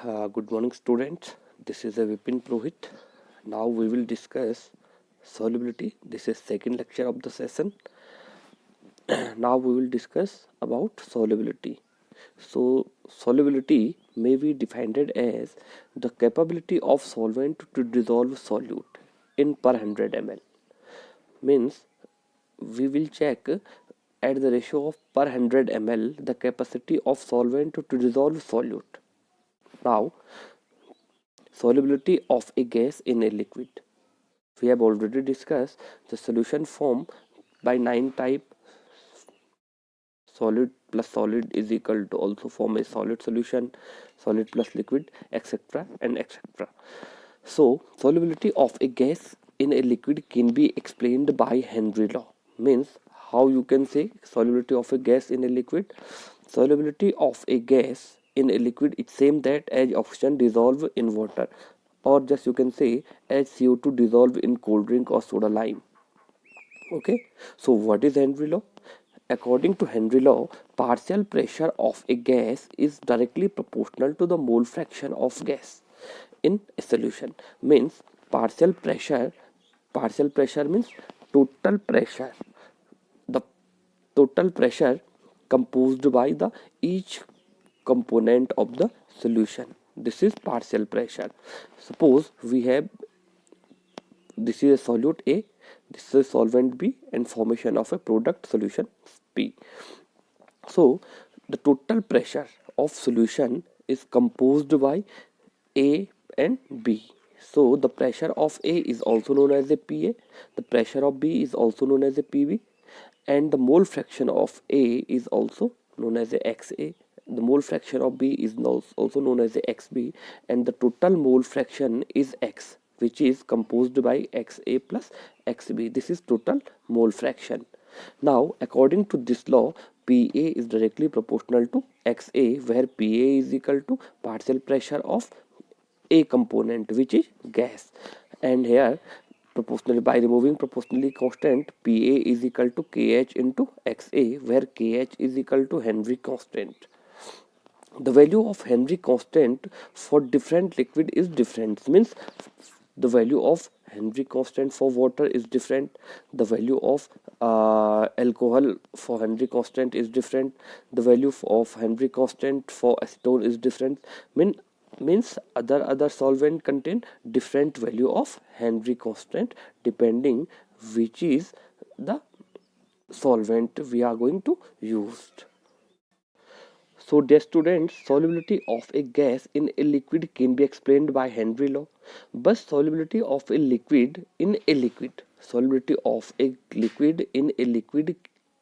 Good morning, students. This is a Vipin Prohit. Now we will discuss solubility. This is second lecture of the session. Now we will discuss about solubility. So solubility may be defined as the capability of solvent to dissolve solute in per 100 ml. Means we will check at the ratio of per 100 ml the capacity of solvent to dissolve solute. Now, solubility of a gas in a liquid. We have already discussed the solution formed by 9 type. Solid plus solid is equal to also form a solid solution, solid plus liquid, etc. and etc. So solubility of a gas in a liquid can be explained by Henry law. Means how you can say solubility of a gas in a liquid. Solubility of a gas in a liquid is same that as oxygen dissolve in water, or just you can say as CO2 dissolve in cold drink or soda lime. Okay, so what is Henry law? According to Henry law, partial pressure of a gas is directly proportional to the mole fraction of gas in a solution. Means partial pressure means total pressure, the total pressure composed by the each component of the solution. This is partial pressure. Suppose we have, this is a solute A, this is a solvent B, and formation of a product solution P. So the total pressure of solution is composed by A and B. So the pressure of A is also known as a PA, the pressure of B is also known as a PB, and the mole fraction of A is also known as a XA. The mole fraction of B is also known as a XB, and the total mole fraction is X, which is composed by XA plus XB. This is total mole fraction. Now, according to this law, PA is directly proportional to XA, where PA is equal to partial pressure of A component, which is gas. And here, proportionally, by removing proportionally constant, PA is equal to KH into XA, where KH is equal to Henry constant. The value of Henry constant for different liquid is different. Means the value of Henry constant for water is different, the value of alcohol for Henry constant is different, the value of Henry constant for acetone is different. Means other solvent contain different value of Henry constant depending which is the solvent we are going to use. So dear students, solubility of a gas in a liquid can be explained by Henry law, but solubility of a liquid in a liquid, solubility of a liquid in a liquid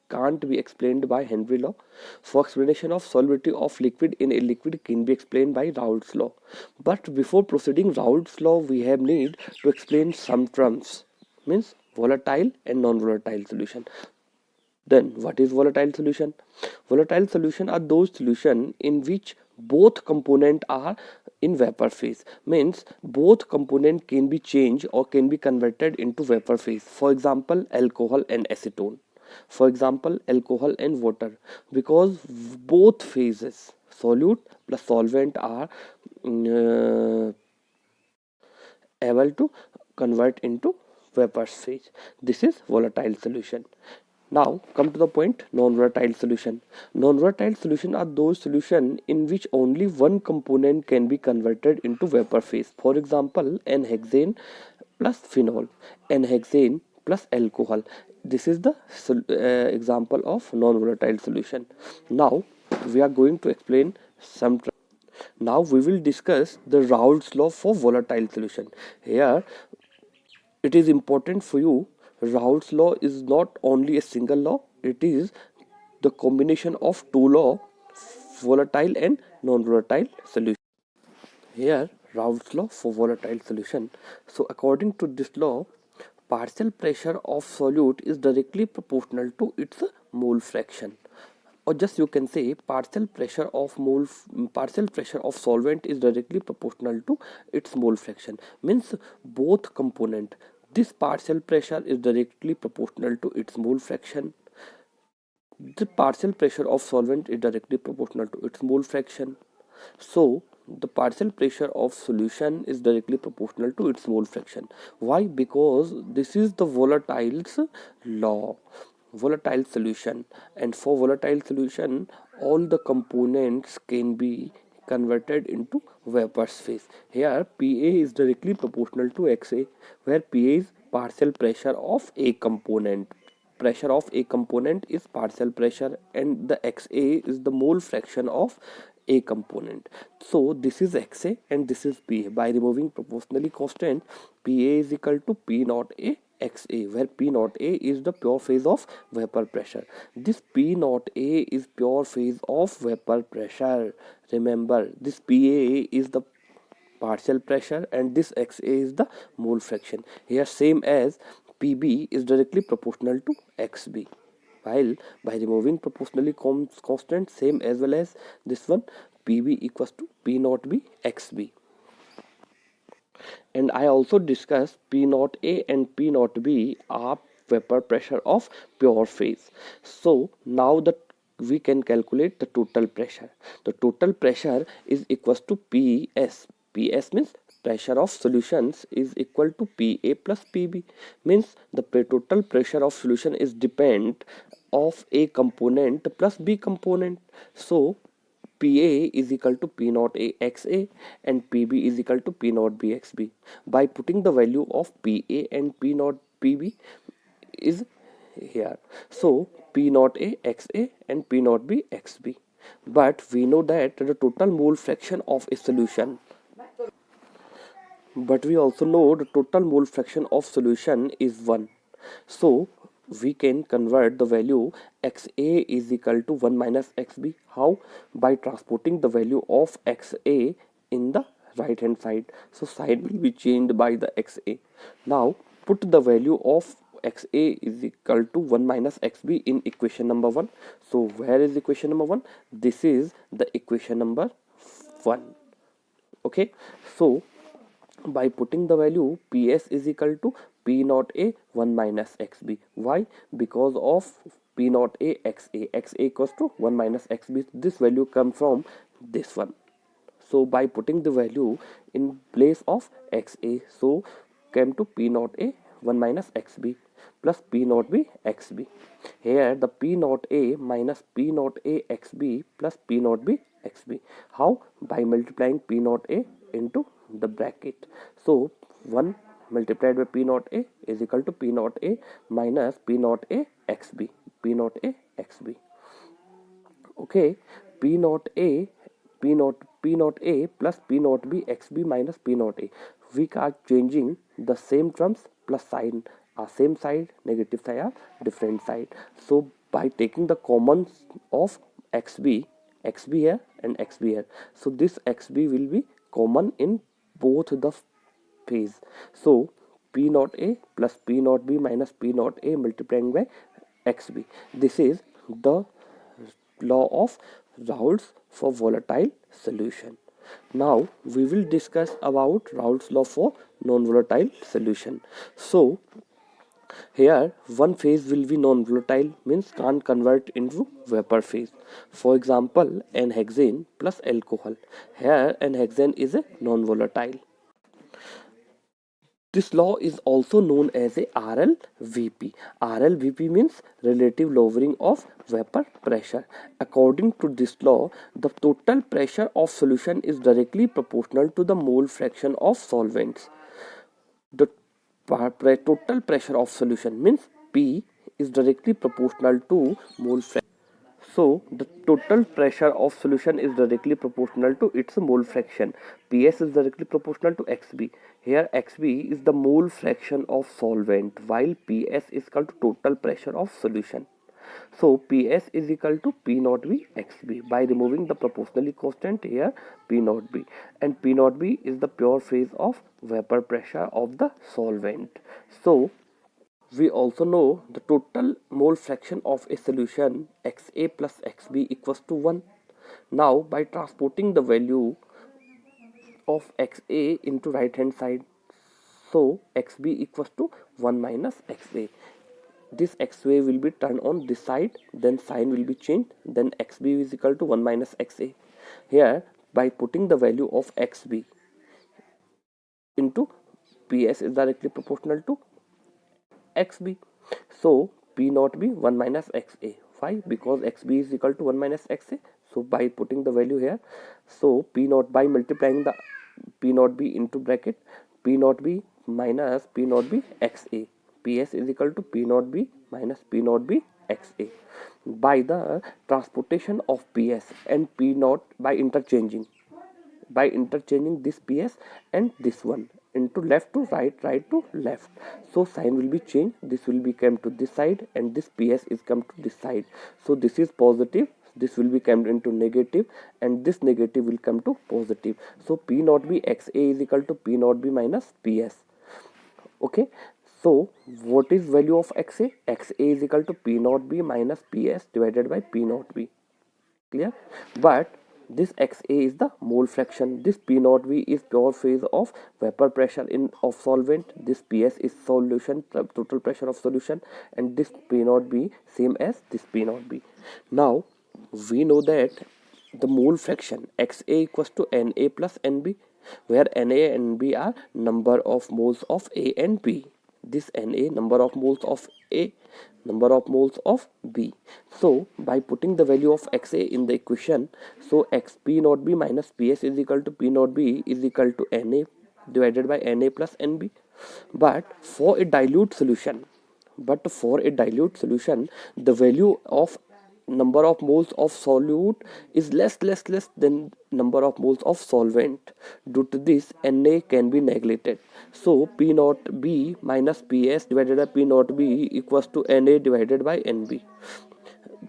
can't be explained by Henry law. For explanation of solubility of liquid in a liquid can be explained by Raoult's law. But before proceeding Raoult's law, we have need to explain some terms, means volatile and non-volatile solution. Then what is volatile solution? Volatile solution are those solution in which both component are in vapor phase. Means both component can be changed or can be converted into vapor phase. For example, alcohol and acetone. For example, alcohol and water. Because both phases, solute plus solvent, are able to convert into vapor phase. This is volatile solution. Now come to the point, non-volatile solution. Non-volatile solution are those solution in which only one component can be converted into vapor phase. For example, n-hexane plus phenol, n-hexane plus alcohol. This is the example of non-volatile solution. Now we are going to explain some. Now we will discuss the Raoult's law for volatile solution. Here it is important for you, Raoult's law is not only a single law, it is the combination of two laws, volatile and non-volatile solution. Here, Raoult's law for volatile solution. So according to this law, partial pressure of solute is directly proportional to its mole fraction. Or just you can say partial pressure of solvent is directly proportional to its mole fraction. Means both component, this partial pressure is directly proportional to its mole fraction. The partial pressure of solvent is directly proportional to its mole fraction. So the partial pressure of solution is directly proportional to its mole fraction. Why? Because this is the volatile's law. Volatile solution, and for volatile solution all the components can be converted into vapors phase. Here Pa is directly proportional to Xa, where Pa is partial pressure of a component. Pressure of a component is partial pressure, and the Xa is the mole fraction of a component. So this is Xa and this is Pa. By removing proportionally constant, Pa is equal to P naught A Xa, where P naught A is the pure phase of vapor pressure. This P naught A is pure phase of vapor pressure. Remember, this Pa is the partial pressure and this Xa is the mole fraction. Here same as Pb is directly proportional to Xb. While by removing proportionally constant, same as well as this one, Pb equals to P naught B Xb. And I also discussed P naught A and P naught B are vapor pressure of pure phase. So now we can calculate the total pressure. The total pressure is equals to PS. PS means pressure of solutions is equal to Pa plus Pb, means the total pressure of solution is depend of A component plus B component. So Pa is equal to P naught A Xa and Pb is equal to P naught B Xb. By putting the value of Pa and P naught Pb is here. So P naught A Xa and P naught B Xb. But we know that the total mole fraction of a solution. But we also know the total mole fraction of solution is 1. So we can convert the value Xa is equal to 1 minus Xb. How? By transporting the value of Xa in the right hand side. So side will be changed by the Xa. Now put the value of Xa is equal to 1 minus Xb in equation number 1. So where is equation number 1? This is the equation number 1. Okay. So by putting the value PS is equal to P naught A 1 minus XB. Why? Because of P naught A XA. XA equals to 1 minus XB. This value comes from this one. So by putting the value in place of XA, so came to P naught A 1 minus XB plus P naught B XB. Here the P naught A minus P naught A XB plus P naught B XB. How? By multiplying P naught A into the bracket. So 1 multiplied by P naught A is equal to P naught A minus P naught A XB. P naught A XB. Okay, P naught A plus P naught B XB minus P naught A. We are changing the same terms plus sign. Same side, negative side are different side. So by taking the common of XB here and XB here, so this XB will be common in both the phase. So P naught A plus P naught B minus P naught A multiplying by XB. This is the law of Raoult's for volatile solution. Now we will discuss about Raoult's law for non-volatile solution. So here one phase will be non-volatile, means can't convert into vapor phase. For example, n-hexane plus alcohol. Here n-hexane is a non-volatile. This law is also known as a RLVP. RLVP means relative lowering of vapor pressure. According to this law, the total pressure of solution is directly proportional to the mole fraction of solvents. The total pressure of solution means P is directly proportional to mole fraction. So the total pressure of solution is directly proportional to its mole fraction. PS is directly proportional to XB. Here XB is the mole fraction of solvent, while PS is equal to total pressure of solution. So PS is equal to P naught B XB. By removing the proportionally constant here P naught B, and P naught B is the pure phase of vapor pressure of the solvent. So we also know the total mole fraction of a solution Xa plus Xb equals to 1. Now by transporting the value of Xa into right hand side, so Xb equals to 1 minus Xa. This Xa will be turned on this side, then sign will be changed, then Xb is equal to 1 minus Xa. Here by putting the value of xb into ps is directly proportional to xb. So p naught b 1 minus xa. Why? Because xb is equal to 1 minus xa. So by putting the value here, so p naught, by multiplying the p naught b into bracket p naught b minus p naught b xa, ps is equal to p naught b minus p naught b xa. By the transportation of ps and p naught, by interchanging this ps and this one into left to right, right to left, so sign will be changed. This will be come to this side and this ps is come to this side. So this is positive, this will be come into negative, and this negative will come to positive. So p naught b xa is equal to p naught b minus ps. Okay, so what is value of xa? Xa is equal to p naught b minus ps divided by p naught b. Clear? But this xa is the mole fraction, this p naught b is pure phase of vapor pressure in of solvent, this ps is solution total pressure of solution, and this p naught b same as this p naught b. Now we know that the mole fraction xa equals to na plus nb, where na and nb are number of moles of a and b. This na number of moles of a, number of moles of b. So by putting the value of xa in the equation, so x p naught b minus ps is equal to p naught b is equal to na divided by na plus nb. But for a dilute solution, the value of number of moles of solute is less than number of moles of solvent. Due to this, Na can be neglected. So P naught B minus Ps divided by P naught B equals to Na divided by Nb.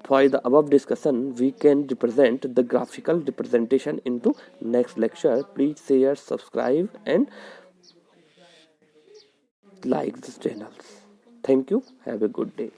For the above discussion, we can represent the graphical representation into next lecture. Please share, subscribe, and like this channel. Thank you. Have a good day.